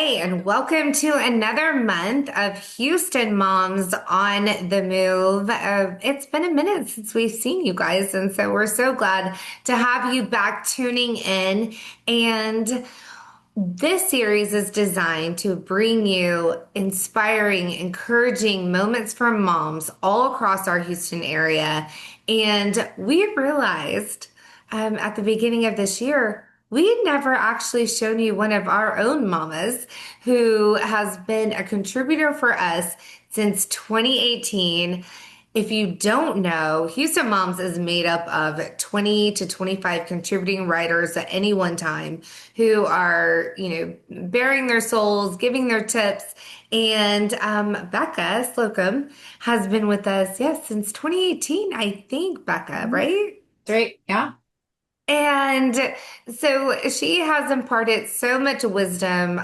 right, and welcome to another month of Houston Moms on the Move. It's been a minute since we've seen you guys, and so we're so glad to have you back tuning in. And this series is designed to bring you inspiring, encouraging moments from moms all across our Houston area. And we realized at the beginning of this year, we had never actually shown you one of our own mamas who has been a contributor for us since 2018. If you don't know, Houston Moms is made up of 20 to 25 contributing writers at any one time who are, bearing their souls, giving their tips. And Becca Slocum has been with us, yes, since 2018, I think, Becca, Mhm. right? Right. Yeah. And so she has imparted so much wisdom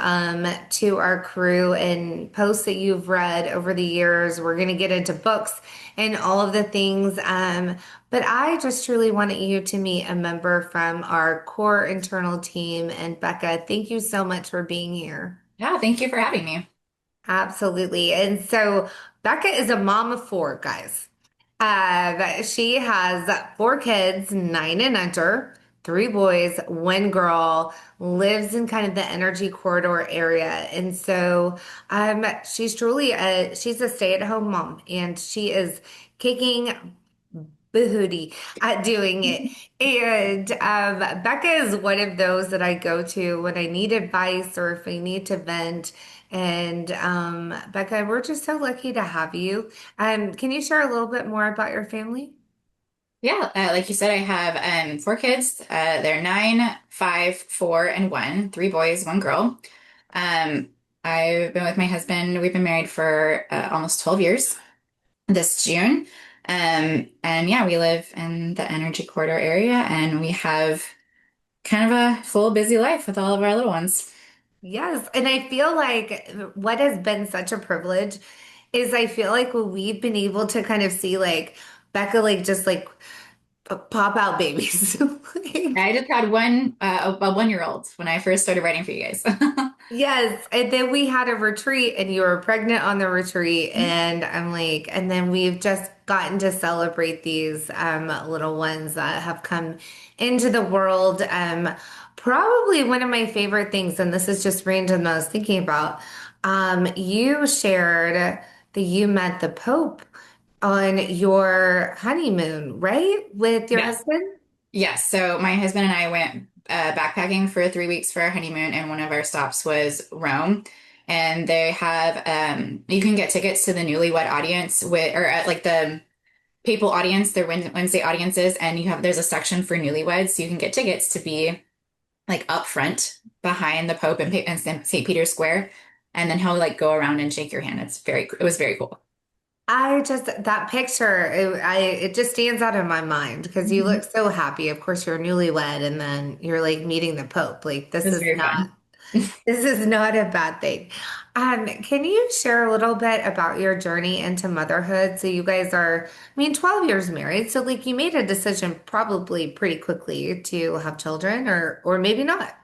to our crew and posts that you've read over the years. We're going to get into books and all of the things. But I just truly wanted you to meet a member from our core internal team. And Becca, thank you so much for being here. Yeah. Thank you for having me. Absolutely. And so Becca is a mom of four, guys. She has four kids, nine and under, three boys, one girl, lives in kind of the energy corridor area. And so she's a stay-at-home mom and she is kicking booty at doing it. And Becca is one of those that I go to when I need advice or if I need to vent. And Becca, we're just so lucky to have you. Can you share a little bit more about your family? Yeah. Like you said, I have four kids. They're 9, 5, 4, and 1. Three boys, one girl. Um, I've been with my husband. We've been married for almost 12 years this June. And yeah, we live in the Energy Corridor area, and we have kind of a full, busy life with all of our little ones. Yes, and I feel like what has been such a privilege is I feel like when we've been able to kind of see like Becca like just like pop out babies. Like, I just had a 1-year-old when I first started writing for you guys. yes, and then we had a retreat and you were pregnant on the retreat and I'm like, and then we've just gotten to celebrate these little ones that have come into the world. Probably one of my favorite things, and this is just random that I was thinking about. You shared that you met the Pope on your honeymoon, right? With your Yes. husband? Yes. So my husband and I went backpacking for 3 weeks for our honeymoon, and one of our stops was Rome. And they have you can get tickets to the newlywed audience with or at like the papal audience, their Wednesday audiences, and there's a section for newlyweds, so you can get tickets to be like up front behind the Pope in St. Peter's Square, and then he'll like go around and shake your hand. It was very cool. I just that picture it just stands out in my mind because you look Mhm. so happy. Of course, you're newlywed, and then you're like meeting the Pope. Like It was very fun. this is not a bad thing. Can you share a little bit about your journey into motherhood? So you guys are, I mean, 12 years married, so like you made a decision probably pretty quickly to have children, or maybe not.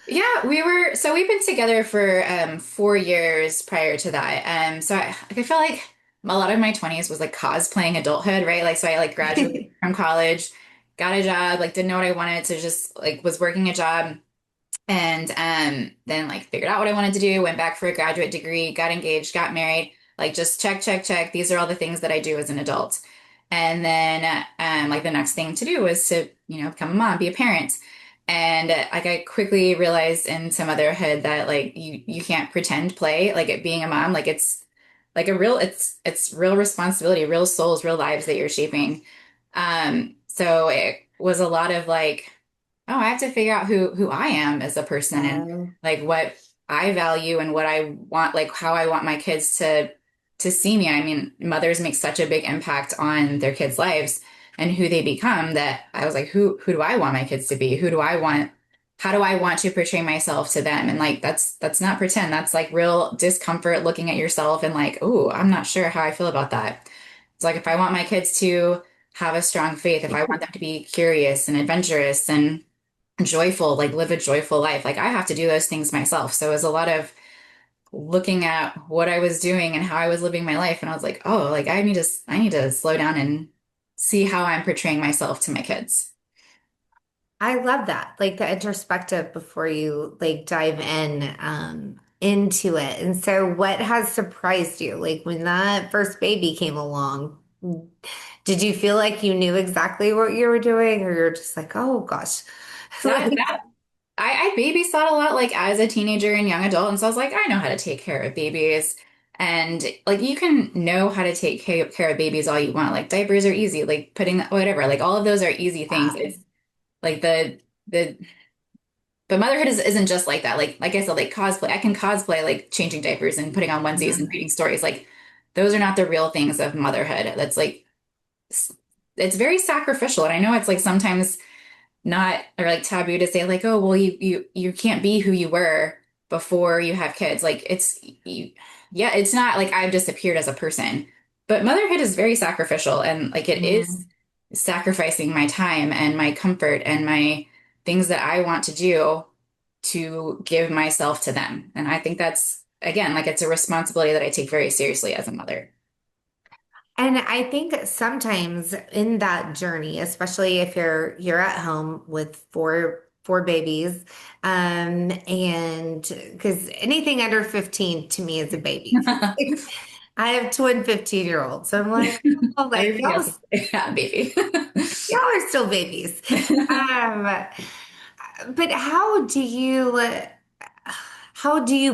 Yeah, we've been together for 4 years prior to that. I feel like a lot of my 20s was like cosplaying adulthood, right? Like, so I like graduated from college, got a job, like didn't know what I wanted to just like was working a job and then like figured out what I wanted to do, went back for a graduate degree, got engaged, got married, like just check, check, check. These are all the things that I do as an adult. And then like the next thing to do was to, become a mom, be a parent. And like I quickly realized into motherhood that like you can't pretend play like it being a mom, like it's like it's real responsibility, real souls, real lives that you're shaping. So it was a lot of like, oh, I have to figure out who I am as a person and Um, like what I value and what I want, like how I want my kids to see me. I mean, mothers make such a big impact on their kids' lives and who they become that I was like, who do I want my kids to be? Who do I want? How do I want to portray myself to them? And like that's not pretend. That's like real discomfort looking at yourself and like, oh, I'm not sure how I feel about that. It's like if I want my kids to have a strong faith, if I want them to be curious and adventurous and joyful, like live a joyful life. Like I have to do those things myself. So it was a lot of looking at what I was doing and how I was living my life. And I was like, oh, like I need to slow down and see how I'm portraying myself to my kids. I love that. Like the introspective before you like dive in into it. And so what has surprised you? Like when that first baby came along, did you feel like you knew exactly what you were doing or you're just like, oh gosh. That Like, that I babysat a lot like as a teenager and young adult, and so I was like, I know how to take care of babies. And like you can know how to take care of babies all you want. Like diapers are easy, like putting whatever, like all of those are easy things. It's yes. like the but motherhood isn't just like that. Like I said, like cosplay. I can cosplay like changing diapers and putting on onesies and reading stories. Like those are not the real things of motherhood. That's like it's very sacrificial. And I know it's like sometimes not or like taboo to say like, oh, well, you can't be who you were before you have kids. Like yeah, it's not like I've disappeared as a person, but motherhood is very sacrificial and like it is Mhm. sacrificing my time and my comfort and my things that I want to do to give myself to them. And I think that's again, like it's a responsibility that I take very seriously as a mother. And I think sometimes in that journey, especially if you're at home with four babies, and because anything under 15 to me is a baby. I have twin 15-year-olds. So I'm like, oh, like Everybody else is yeah, baby. y'all are still babies. Um, but how do you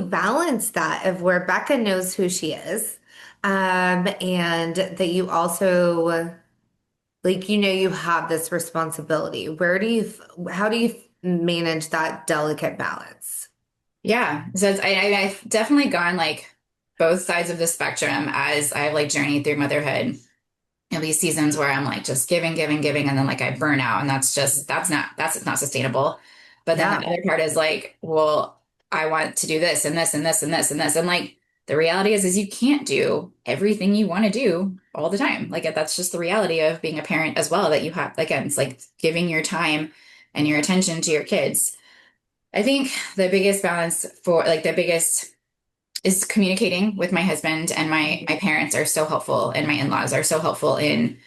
balance that of where Becca knows who she is, and that you also like you have this responsibility. How do you manage that delicate balance? Yeah, so I've definitely gone like both sides of the spectrum as I've like journeyed through motherhood. At least seasons where I'm like just giving, giving, giving, and then like I burn out, and that's not sustainable. But then the Yeah. other part is like, well, I want to do this and this and this and this and this, and like the reality is you can't do everything you want to do all the time. Like that's just the reality of being a parent as well. That you have again, it's like giving your time and your attention to your kids. I think the biggest balance for like the biggest is communicating with my husband and my parents are so helpful and my in-laws are so helpful in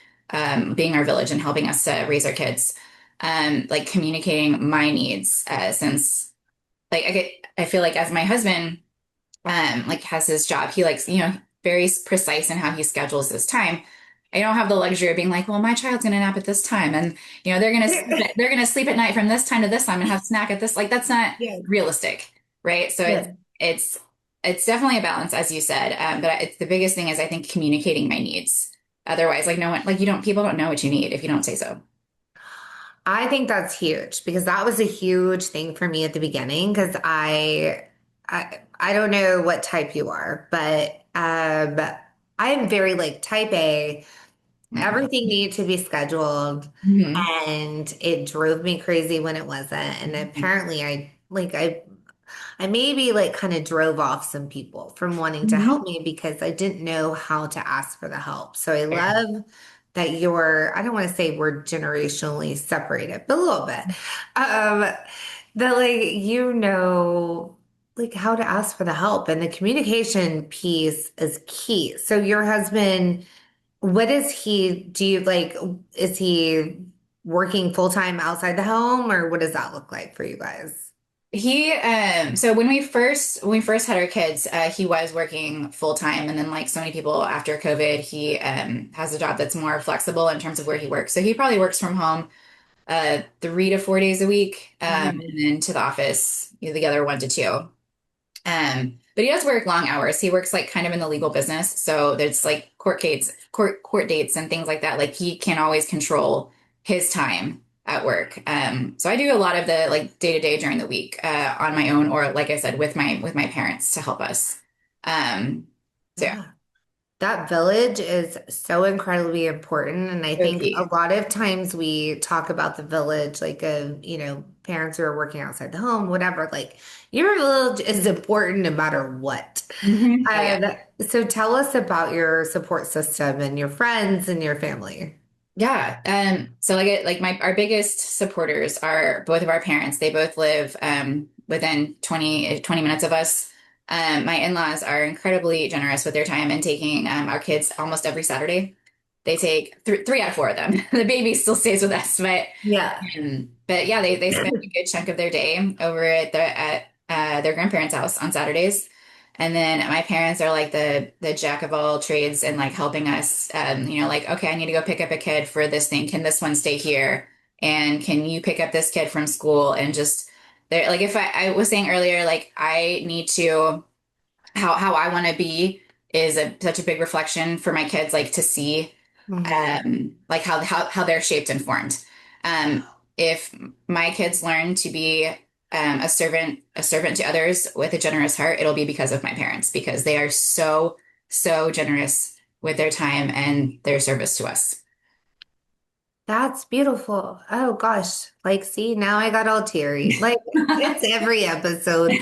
being our village and helping us to raise our kids. Like communicating my needs since like I feel like as my husband like has his job, he likes, very precise in how he schedules his time. I don't have the luxury of being like, well, my child's gonna nap at this time and they're gonna sleep at night from this time to this time and have snack at this. Like that's not Yeah. realistic, right? So it's Yeah. it's it's definitely a balance, as you said. But it's the biggest thing is I think communicating my needs. Otherwise, like no one, like you don't, people don't know what you need if you don't say so. I think that's huge because that was a huge thing for me at the beginning because I don't know what type you are, but I am very like type A. Yeah. Everything needed to be scheduled Hmm. and it drove me crazy when it wasn't. And apparently I maybe like kind of drove off some people from wanting to help Hmm. me because I didn't know how to ask for the help. So I Yeah. love that I don't want to say we're generationally separated, but a little bit. Um, that like like how to ask for the help and the communication piece is key. So your husband, what is he do you like is he working full-time outside the home or what does that look like for you guys? So when we first had our kids, he was working full time, and then like so many people after COVID, he has a job that's more flexible in terms of where he works. So he probably works from home 3 to 4 days a week, and then to the office the other 1 to 2. But he does work long hours. He works like kind of in the legal business, so there's like court dates, and things like that. Like he can't always control his time at work. So I do a lot of the like day to day during the week on my own, or like I said, with my parents to help us. Um, so yeah, Yeah. That village is so incredibly important. And I so think a key. lot of times we talk about the village, like parents who are working outside the home, whatever, like your village is important no matter what. Mhm. Oh yeah. Uh, so tell us about your support system and your friends and your family. Yeah. So like my our biggest supporters are both of our parents. They both live within 20 minutes of us. My in-laws are incredibly generous with their time and taking our kids almost every Saturday. They take three out of four of them. The baby still stays with us, Yeah. but yeah, they spend a good chunk of their day over at their grandparents' house on Saturdays. And then my parents are like the jack of all trades and like helping us, like, okay, I need to go pick up a kid for this thing. Can this one stay here? And can you pick up this kid from school? And just there, like if I was saying earlier, like I need to how I want to be is such a big reflection for my kids, like to see Mhm. like how they're shaped and formed. Um, if my kids learn to be a servant to others with a generous heart, it'll be because of my parents, because they are so generous with their time and their service to us. That's beautiful. Oh gosh. Like, see, now I got all teary. Like, it's every episode.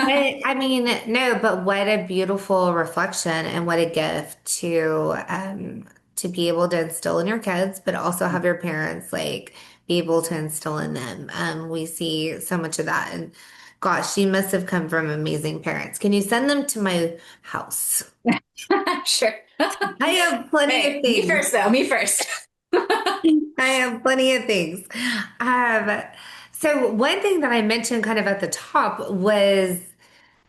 But I mean, no, but what a beautiful reflection and what a gift to be able to instill in your kids, but also have your parents like be able to instill in them. We see so much of that. And gosh, you must have come from amazing parents. Can you send them to my house? Sure. I have plenty of Hey, me things. first though, me first. I have plenty of things. Um, so one thing that I mentioned kind of at the top was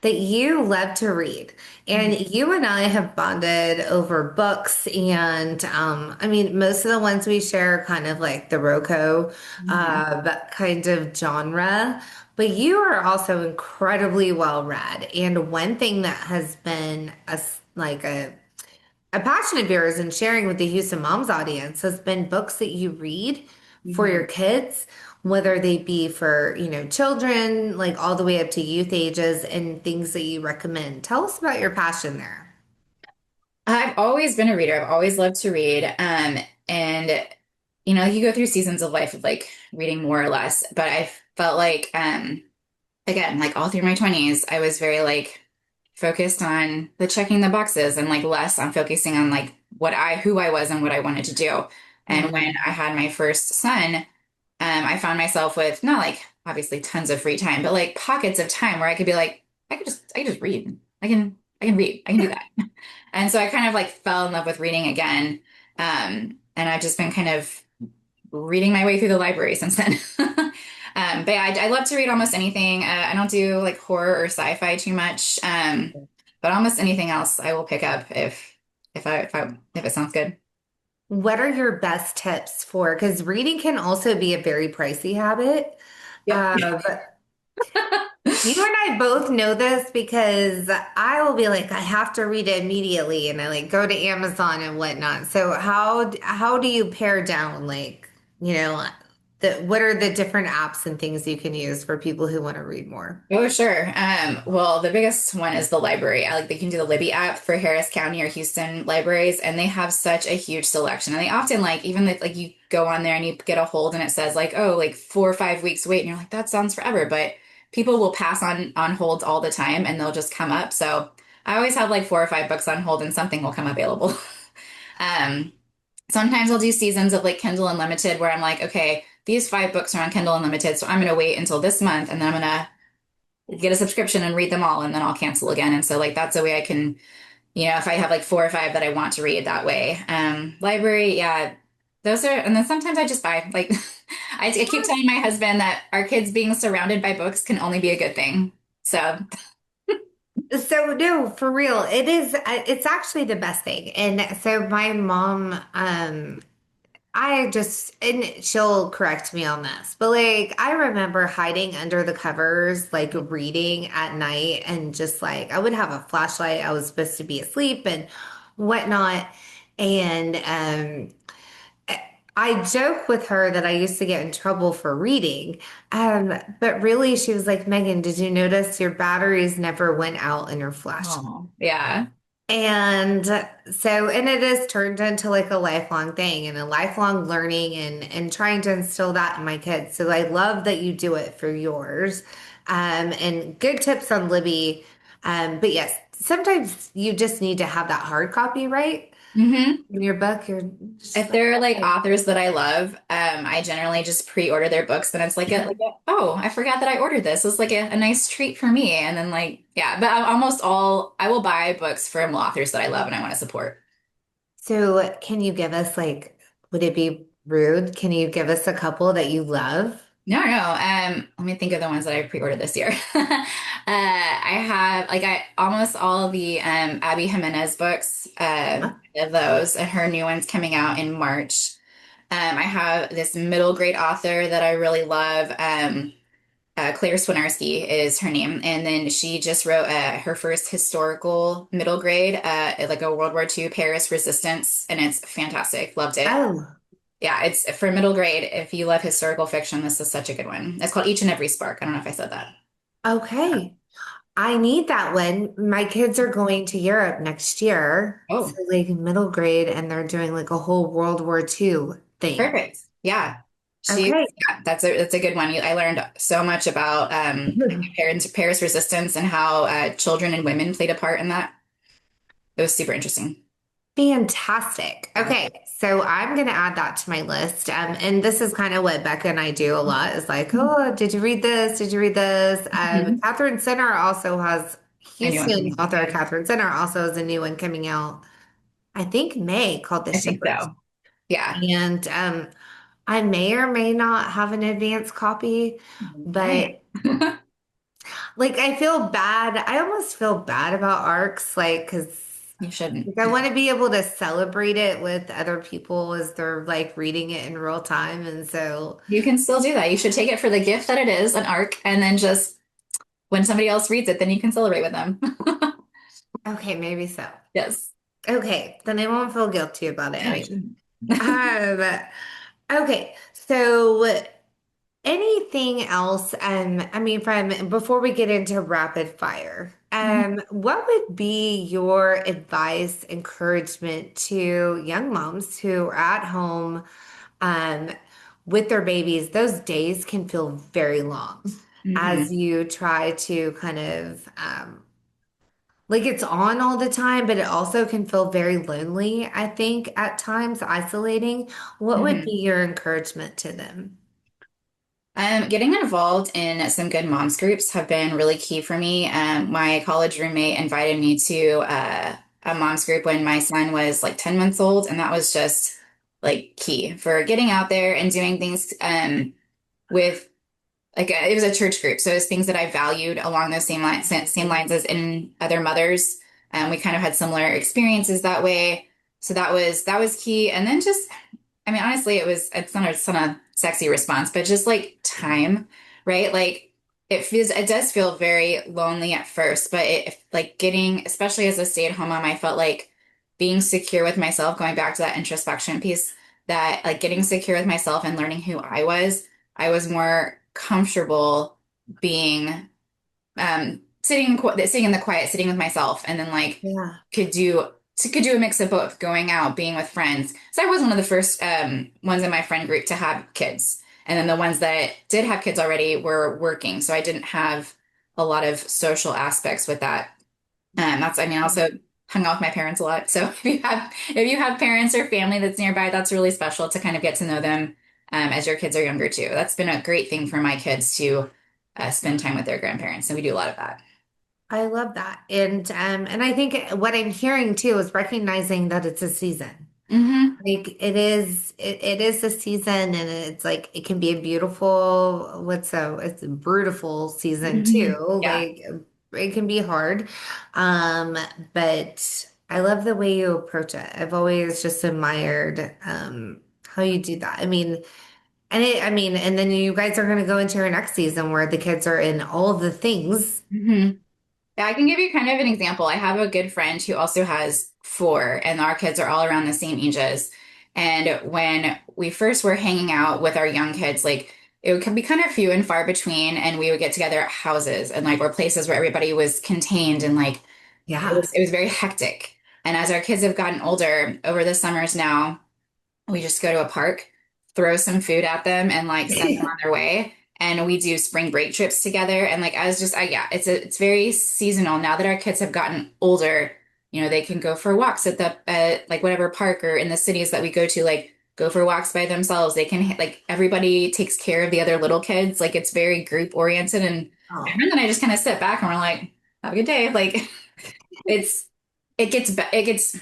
that you love to read. And you and I have bonded over books. And I mean, most of the ones we share are kind of like the Roco Mhm. kind of genre. But you are also incredibly well read. And one thing that has been like a passion of yours in sharing with the Houston Moms audience has been books that you read for your Mhm. kids, whether they be for, children, like all the way up to youth ages and things that you recommend. Tell us about your passion there. I've always been a reader. I've always loved to read. And you go through seasons of life of like reading more or less, but I felt like again, like all through my 20s, I was very like focused on the checking the boxes and like less on focusing on like who I was and what I wanted to do. And when Mhm. I had my first son, I found myself with not like obviously tons of free time, but like pockets of time where I could be like, I could just read. I can read. I can do that. And so I kind of like fell in love with reading again. And I've just been kind of reading my way through the library since then. But yeah, I love to read almost anything. I don't do like horror or sci-fi too much. But almost anything else I will pick up if it sounds good. What are your best tips for? Because reading can also be a very pricey habit. Yep. But you and I both know this because I will be like, I have to read it immediately, and I like go to Amazon and whatnot. So how do you pare down you know what are the different apps and things you can use for people who want to read more? Oh, sure. Well, the biggest one is the library. I like they can do the Libby app for Harris County or Houston libraries, and they have such a huge selection. And they often like even if like you go on there and you get a hold and it says like, oh, like 4 or 5 weeks wait, and you're like, that sounds forever. But people will pass on holds all the time and they'll just come up. So I always have like 4 or 5 books on hold and something will come available. Um, Sometimes I'll do seasons of like Kindle Unlimited where I'm like, okay, these 5 books are on Kindle Unlimited, so I'm gonna wait until this month and then I'm gonna get a subscription and read them all and then I'll cancel again. And so like that's a way I can, if I have like 4 or 5 that I want to read that way. Library, yeah, those are, and then sometimes I just buy like I keep telling my husband that our kids being surrounded by books can only be a good thing. So So no, for real, it is. It's actually the best thing. And so my mom, I just, and she'll correct me on this, but like, I remember hiding under the covers, like reading at night, and just like, I would have a flashlight. I was supposed to be asleep and whatnot. And I joke with her that I used to get in trouble for reading. But really, she was like, Megan, did you notice your batteries never went out in your flashlight? oh, yeah. And and it has turned into like a lifelong thing and a lifelong learning and trying to instill that in my kids. So I love that you do it for yours. And good tips on Libby. But yes, sometimes you just need to have that hard copy, right? Hmm. In your book, you're just If like, they're like okay. authors that I love, I generally just pre-order their books. Then it's oh, I forgot that I ordered this. It's like a nice treat for me. And then like, yeah, but I will buy books from authors that I love and I want to support. So, can you give us like, would it be rude? Can you give us a couple that you love? No, no. Let me think of the ones that I pre-ordered this year. I have like I almost all the Abby Jimenez books, Huh? of those, and her new one's coming out in March. I have this middle grade author that I really love. Claire Swinarski is her name, and then she just wrote her first historical middle grade, like a World War II Paris Resistance, and it's fantastic. Loved it. Oh, Yeah, it's for middle grade. If you love historical fiction, this is such a good one. It's called Each and Every Spark. I don't know if I said that. okay. I need that one. My kids are going to Europe next year. So Oh, like middle grade and they're doing like a whole World War II thing. perfect. Yeah. Okay. Yeah, that's a good one. I learned so much about like Paris resistance and how children and women played a part in that. It was super interesting. Fantastic. Yeah. Okay, so I'm going to add that to my list. And this is kind of what Becca and I do a lot is like, oh, did you read this? Did you read this? Mhm. Catherine Center also has, A new one Houston coming out. author Catherine Center also has a new one coming out, I think May, called The I think Shepherds. so. Yeah. And I may or may not have an advanced copy, Okay. but like I feel bad. I almost feel bad about ARCs, like, because You shouldn't. like, I want to be able to celebrate it with other people as they're like reading it in real time. And so, You can still do that. You should take it for the gift that it is, an arc, and then just when somebody else reads it, then you can celebrate with them. okay, maybe so. Yes. Okay, then I won't feel guilty about it No, you anyway. shouldn't. Um, okay, so anything else? I mean, from before we get into rapid fire, Mhm. what would be your advice, encouragement to young moms who are at home, um, with their babies? Those days can feel very long as Mhm. you try to kind of, like it's on all the time, but it also can feel very lonely, I think, at times, isolating. What would be Mhm. your encouragement to them? Getting involved in some good moms groups have been really key for me. My college roommate invited me to a moms group when my son was like 10 months old, and that was just like key for getting out there and doing things with like it was a church group, so it's things that I valued along those same lines as in other mothers. We kind of had similar experiences that way, so that was key. And then just I mean, honestly, it's not a sexy response, but just like time, right? Like it does feel very lonely at first, but like getting, especially as a stay-at-home mom, I felt like being secure with myself, going back to that introspection piece, that like getting secure with myself and learning who I was more comfortable being sitting in the quiet, sitting with myself, and then like Yeah. could do could do a mix of both, going out, being with friends. So I was one of the first ones in my friend group to have kids, and then the ones that did have kids already were working, so I didn't have a lot of social aspects with that. That's I mean, I also hung out with my parents a lot. So if you have parents or family that's nearby, that's really special to kind of get to know them as your kids are younger too. That's been a great thing for my kids to spend time with their grandparents, and we do a lot of that. I love that. And I think what I'm hearing too is recognizing that it's a season. Hmm. Like it is a season and it's like it can be a beautiful, it's a beautiful season too. Hmm. Yeah. Like it can be hard. Um, but I love the way you approach it. I've always just admired how you do that. I mean, and then you guys are gonna go into your next season where the kids are in all the things. Hmm. Yeah, I can give you kind of an example. I have a good friend who also has four, and our kids are all around the same ages. And when we first were hanging out with our young kids, like it would be kind of few and far between, and we would get together at houses and like were places where everybody was contained and like Yeah. it was very hectic. And as our kids have gotten older over the summers now, we just go to a park, throw some food at them, and like send them on their way. And we do spring break trips together. And like I was just, yeah, it's very seasonal. Now that our kids have gotten older, They can go for walks at like whatever park or in the cities that we go to, like go for walks by themselves. They can like everybody takes care of the other little kids. Like it's very group oriented, and my Oh, friend and I just kind of sit back and we're like, have a good day. Like it's it gets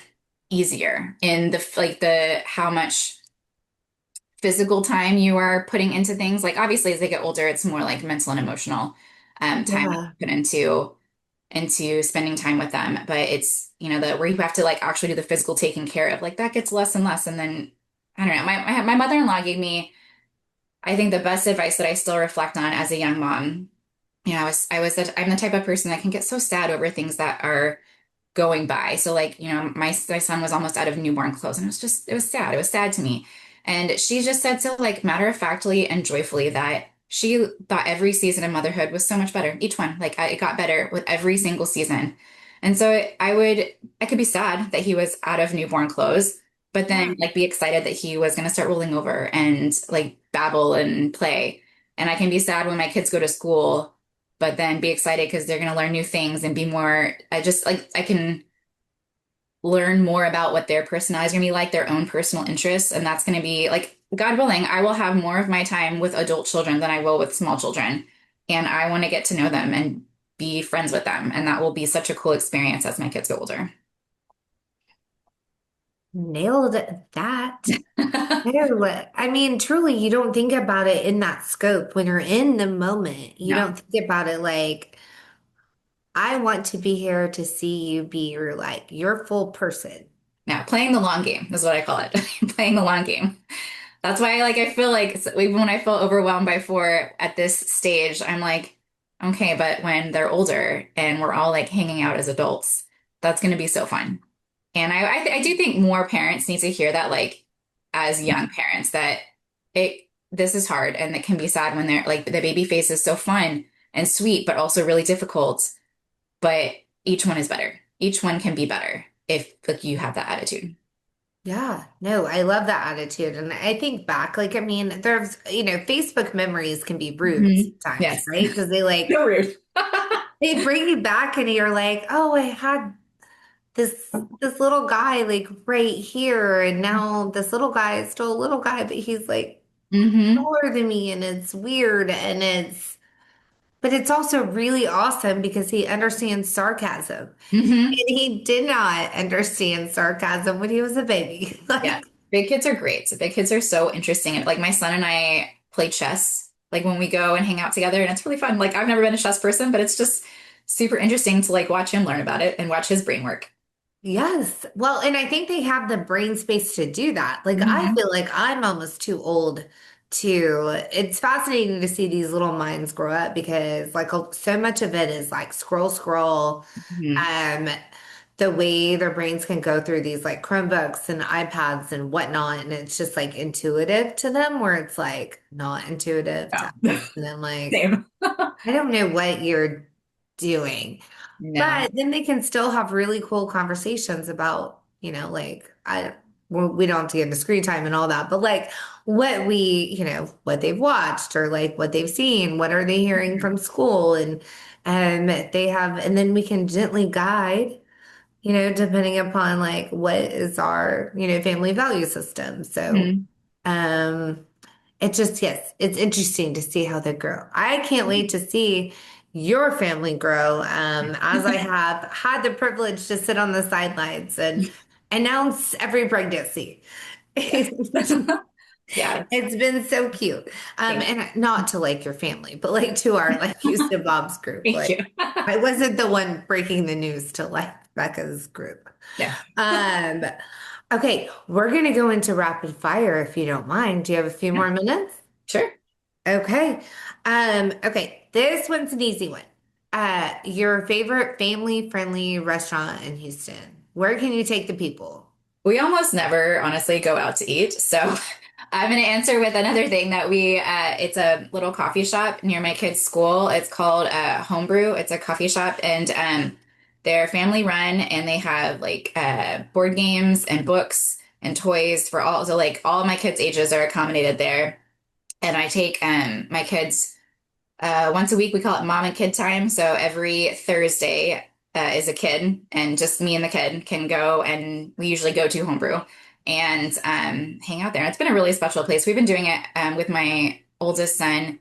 easier in the like the how much physical time you are putting into things. Like obviously as they get older, it's more like mental and emotional time that yeah. you put into spending time with them. But it's, the where you have to like actually do the physical taking care of, like that gets less and less. And then I don't know, my mother-in-law gave me, I think, the best advice that I still reflect on as a young mom. I'm the type of person that can get so sad over things that are going by. So like, my son was almost out of newborn clothes and it was sad. It was sad to me. And she just said so like matter of factly and joyfully that she thought every season of motherhood was so much better. Each one, like it got better with every single season. And so I could be sad that he was out of newborn clothes, but Yeah. then like be excited that he was going to start rolling over and like babble and play. And I can be sad when my kids go to school, but then be excited because they're going to learn new things and be more, I just like, I can learn more about what their personality is going to be like, their own personal interests. And that's going to be like, God willing, I will have more of my time with adult children than I will with small children. And I want to get to know them and be friends with them. And that will be such a cool experience as my kids get older. Nailed that. No, I mean, truly, you don't think about it in that scope when you're in the moment. You No, don't think about it like, I want to be here to see you be your full person. no, playing the long game is what I call it. Playing the long game. That's why, like, I feel like even when I feel overwhelmed by four at this stage, I'm like, okay, but when they're older and we're all like hanging out as adults, that's going to be so fun. And I do think more parents need to hear that, like, as young parents, that this is hard and it can be sad when they're like the baby phase is so fun and sweet, but also really difficult. But each one is better. Each one can be better if like you have that attitude. Yeah, no, I love that attitude. And I think back, I mean, Facebook memories can be rude Hmm. sometimes, Yes. right? Because So rude. they bring you back and you're like, oh, I had this little guy right here, and now this little guy is still a little guy, but he's like Hmm. taller than me, and it's weird, but it's also really awesome because he understands sarcasm. Hmm. And he did not understand sarcasm when he was a baby. Yeah. Big kids are great. Big kids are so interesting. Like my son and I play chess, like when we go and hang out together, and it's really fun. Like I've never been a chess person, but it's just super interesting to like watch him learn about it and watch his brain work. Yes. Well, and I think they have the brain space to do that. Like, I Hmm. feel like I'm almost too old to. It's fascinating to see these little minds grow up because, so much of it is like scroll, scroll. Hmm. Um, the way their brains can go through these like Chromebooks and iPads and whatnot, and it's just like intuitive to them, where it's like not intuitive to No. us. And I'm like, Same. I don't know what you're doing. No. But then they can still have really cool conversations about, well, we don't have to get into screen time and all that, but what they've watched or like what they've seen, what are they hearing from school, and then we can gently guide, depending upon like what is our, family value system. So, Mhm. um, yes, it's interesting to see how they grow. I can't wait to see your family grow, as I have had the privilege to sit on the sidelines and announce every pregnancy. Yes. Yes. It's been so cute. Thank you. And not to like your family, but like to our like Houston Bob's group. Thank Like you. I wasn't the one breaking the news to like Becca's group. Yeah. Um, okay, we're gonna go into rapid fire if you don't mind. Do you have a few Yeah. more minutes? Sure. Okay. Okay, this one's an easy one. Your favorite family-friendly restaurant in Houston. Where can you take the people? We almost never honestly go out to eat. So I'm going to answer with another thing that it's a little coffee shop near my kids' school. It's called Homebrew. It's a coffee shop and they're family run and they have like board games and books and toys for all. So like all my kids' ages are accommodated there. And I take my kids once a week. We call it mom and kid time. So every Thursday, is a kid, and just me and the kid can go, and we usually go to Homebrew and hang out there. It's been a really special place. We've been doing it with my oldest son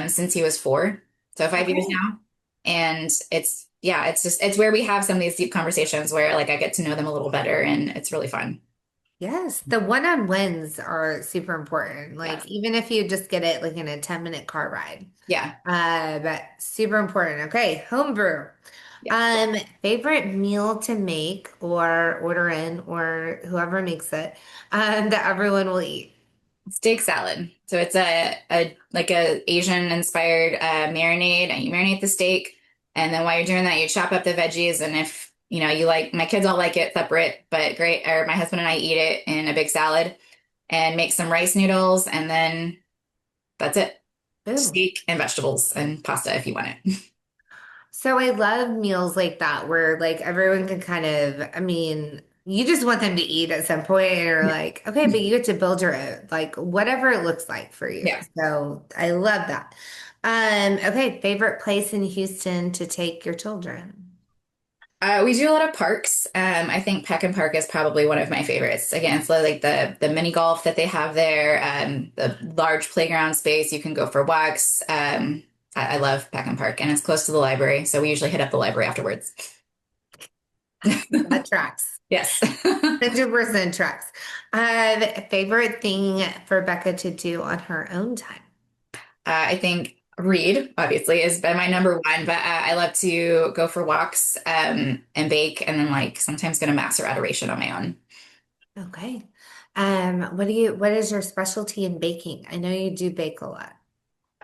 since he was 4, so 5 years Okay. now. And it's yeah, it's just it's where we have some of these deep conversations where like I get to know them a little better, and it's really fun. Yes, the one-on-ones are super important. Like Yes. even if you just get it like in a 10-minute car ride. Yeah. But super important. Okay, homebrew. Yeah. Favorite meal to make or order in or whoever makes it, that everyone will eat. Steak salad. So it's a like a Asian inspired marinade, and you marinate the steak, and then while you're doing that, you chop up the veggies. And if you know you like, my kids all like it separate, but great. Or my husband and I eat it in a big salad, and make some rice noodles, and then that's it. Boom. Steak and vegetables and pasta if you want it. So I love meals like that where like everyone can kind of, I mean, you just want them to eat at some point and you're Yeah. like, okay, but you get to build your own, like whatever it looks like for you. Yeah. So I love that. Okay, favorite place in Houston to take your children. We do a lot of parks. I think Peck and Park is probably one of my favorites. Again, it's like the mini golf that they have there, the large playground space. You can go for walks. I love Peck and Park, and it's close to the library, so we usually hit up the library afterwards. That tracks. Yes. 100% tracks. Favorite thing for Becca to do on her own time. I think read, obviously, has been my number one, but I love to go for walks and bake, and then like sometimes go to mass or adoration on my own. Okay. What is your specialty in baking? I know you do bake a lot.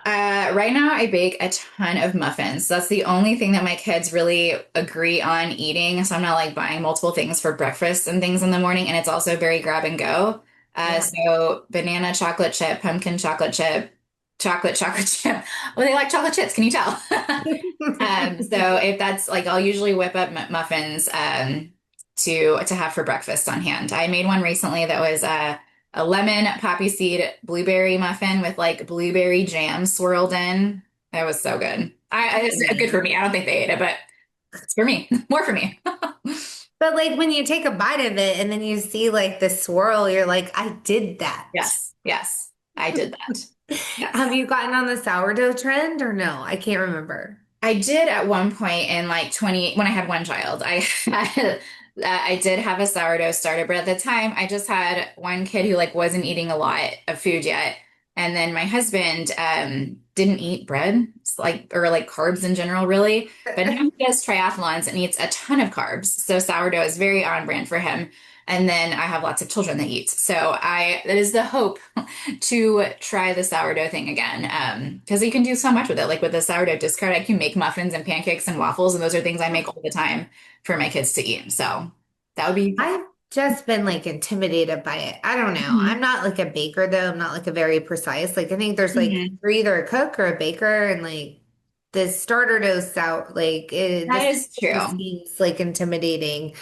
Right now, I bake a ton of muffins. That's the only thing that my kids really agree on eating. So I'm not like buying multiple things for breakfast and things in the morning. And it's also very grab and go. Yeah. So banana chocolate chip, pumpkin chocolate chip, chocolate chip. Well, they like chocolate chips. Can you tell? So if that's like, I'll usually whip up muffins to have for breakfast on hand. I made one recently that was a lemon poppy seed blueberry muffin with like blueberry jam swirled in. It was so good. It's good for me. I don't think they ate it, but it's for me. More for me. But like when you take a bite of it and then you see like the swirl, you're like, I did that. Yes, yes, I did that. Have Yes. you gotten on the sourdough trend or no? I can't remember. I did at one point in like 20 when I had one child. I did have a sourdough starter, but at the time I just had one kid who like wasn't eating a lot of food yet. And then my husband didn't eat bread, like or like carbs in general, really. But now he does triathlons and eats a ton of carbs. So sourdough is very on brand for him. And then I have lots of children that eat. So that is the hope to try the sourdough thing again. Because you can do so much with it. Like with the sourdough discard, I can make muffins and pancakes and waffles, and those are things I make all the time for my kids to eat. So that would be I've just been like intimidated by it. I don't know. I'm Mhm. not like a baker though. I'm not like a very precise. Like I think there's like Mhm. you're either a cook or a baker and like the starter dough out That this is just true. seems like intimidating.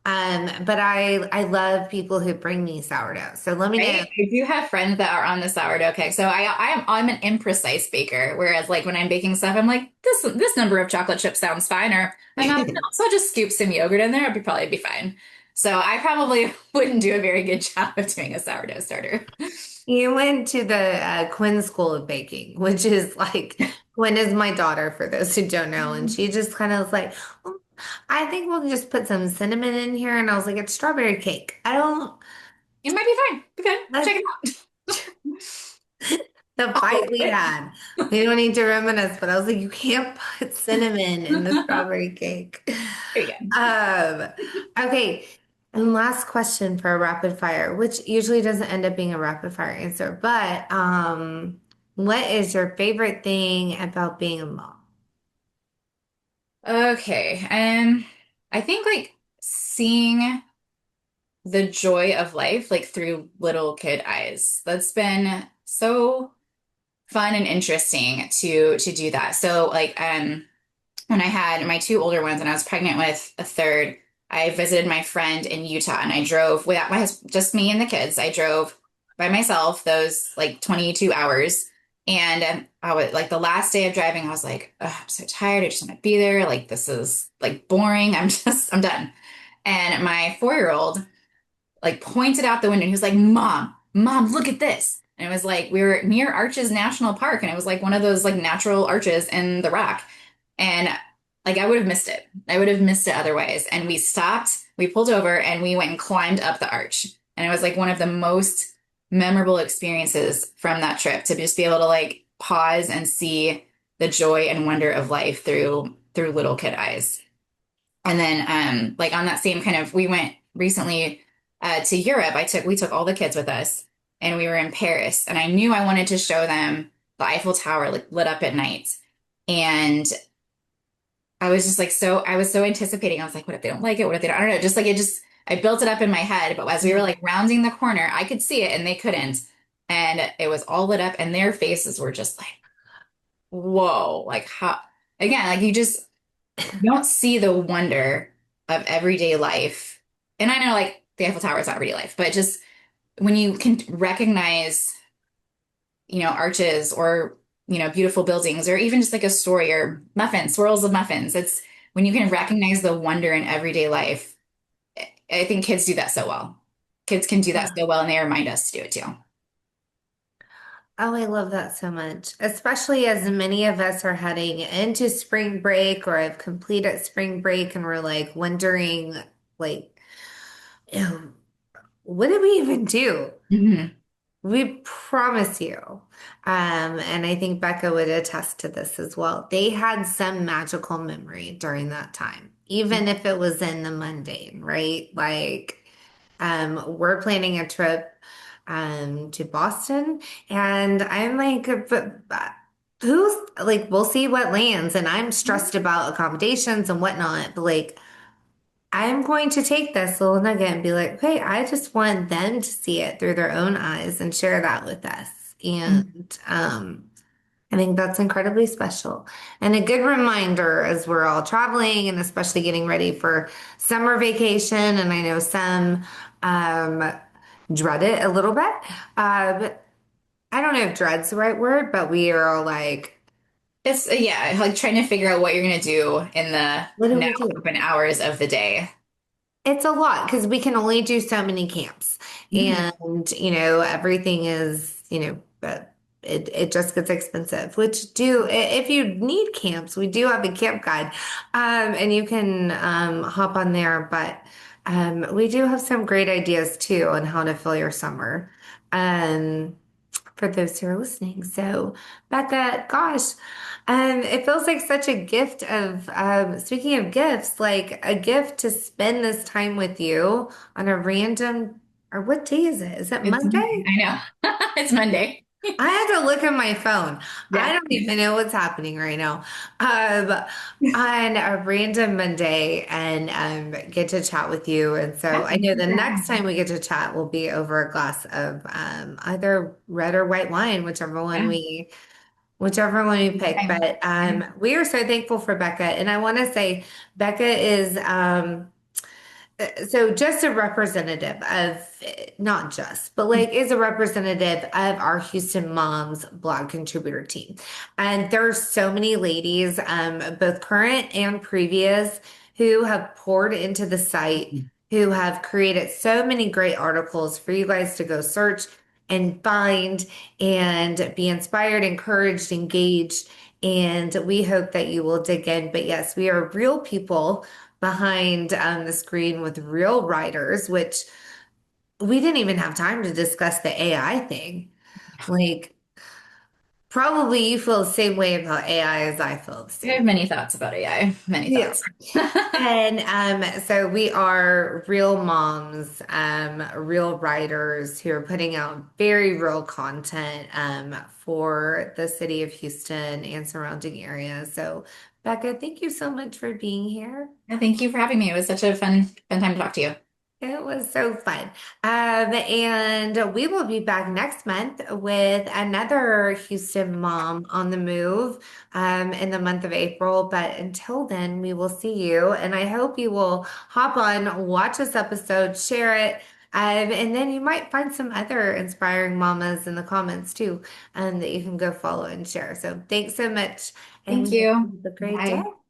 But I love people who bring me sourdough. So let me know. Right? I do have friends that are on the sourdough kick. So I'm an imprecise baker. Whereas like when I'm baking stuff, I'm like, this number of chocolate chips sounds fine. Or I'm not, no, so I'll just scoop some yogurt in there. It'll probably be fine. So I probably wouldn't do a very good job of doing a sourdough starter. You went to the Quinn School of Baking, which is like Quinn is my daughter for those who don't know, and she just kind of was like, "Oh, I think we'll just put some cinnamon in here, and I was like, it's strawberry cake. I don't. It might be fine. Be fine. Let's Check it the out. fight we had. We don't need to reminisce, but I was like, you can't put cinnamon in the strawberry cake. There you go. Um, okay. And last question for a rapid fire, which usually doesn't end up being a rapid fire answer, but what is your favorite thing about being a mom? Okay. I think like seeing the joy of life like through little kid eyes. That's been so fun and interesting to do that. So like when I had my two older ones and I was pregnant with a third, I visited my friend in Utah, and I drove without my husband, just me and the kids. I drove by myself those like 22 hours And I was like the last day of driving, I was like, "Ugh, I'm so tired. I just want to be there. Like this is like boring. I'm done." And my 4-year-old like pointed out the window and he was like, Mom, look at this. And it was like we were near Arches National Park and it was like one of those like natural arches in the rock. And like I would have missed it. I would have missed it otherwise. And we stopped, we pulled over and we went and climbed up the arch. And it was like one of the most memorable experiences from that trip to just be able to like pause and see the joy and wonder of life through little kid eyes. And then like on that same kind of we went recently to Europe. We took all the kids with us and we were in Paris and I knew I wanted to show them the Eiffel Tower like lit up at night. And I was just like I was so anticipating. I was like, what if they don't like it? What if they don't? I don't know. Just like it just I built it up in my head, but as we were like rounding the corner, I could see it and they couldn't. And it was all lit up and their faces were just like, whoa, like how again, like you don't see the wonder of everyday life. And I know like the Eiffel Tower is not everyday life, but just when you can recognize, arches or, beautiful buildings or even just like a story or muffins, swirls of muffins. It's when you can recognize the wonder in everyday life. I think kids do that so well. Kids can do that Yeah. so well and they remind us to do it too. Oh, I love that so much, especially as many of us are heading into spring break or have completed spring break and we're like wondering, like, ew, what did we even do? Hmm. We promise you. And I think Becca would attest to this as well. They had some magical memory during that time, even if it was in the mundane, right? Like, we're planning a trip to Boston, and I'm like, but who's like, we'll see what lands, and I'm stressed about accommodations and whatnot, but like, I'm going to take this little nugget and be like, hey, I just want them to see it through their own eyes and share that with us. And I think that's incredibly special and a good reminder as we're all traveling and especially getting ready for summer vacation. And I know some um, dread it a little bit. But I don't know if dread's the right word, but we are all like, It's yeah, like trying to figure out what you're gonna do in the what do now we do? open hours of the day. It's a lot because we can only do so many camps. Mhm. And, everything is, but it just gets expensive, which if you need camps, we do have a camp guide. And you can hop on there, but we do have some great ideas too on how to fill your summer. Um, for those who are listening. So, Becca, gosh, it feels like such a gift of, speaking of gifts, like a gift to spend this time with you on a random, or what day is it? Is it It's Monday. Monday? I know. It's Monday. I have to look at my phone. I Yeah. don't even know what's happening right now. Um, on a random Monday and get to chat with you. And so Yeah, I thank know you the for having next me. time we get to chat will be over a glass of either red or white wine, Yeah. whichever one we pick. Anytime. But we are so thankful for Becca. And I want to say Becca is so just a representative of not just, but like is a representative of our Houston Moms blog contributor team. And there's so many ladies, both current and previous, who have poured into the site, who have created so many great articles for you guys to go search and find and be inspired, encouraged, engaged. And we hope that you will dig in. But yes, we are real people behind the screen with real writers, which we didn't even have time to discuss the AI thing. Like, probably you feel the same way about AI as I feel the I have same. many thoughts about AI. Many Yeah. thoughts. And so we are real moms, real writers who are putting out very real content for the city of Houston and surrounding areas. So, Becca, thank you so much for being here. Yeah, thank you for having me. It was such a fun time to talk to you. It was so fun. And we will be back next month with another Houston mom on the move in the month of April. But until then, we will see you. And I hope you will hop on, watch this episode, share it, And then you might find some other inspiring mamas in the comments too, that you can go follow and share. So thanks so much, Thank and you. have a great day. Bye.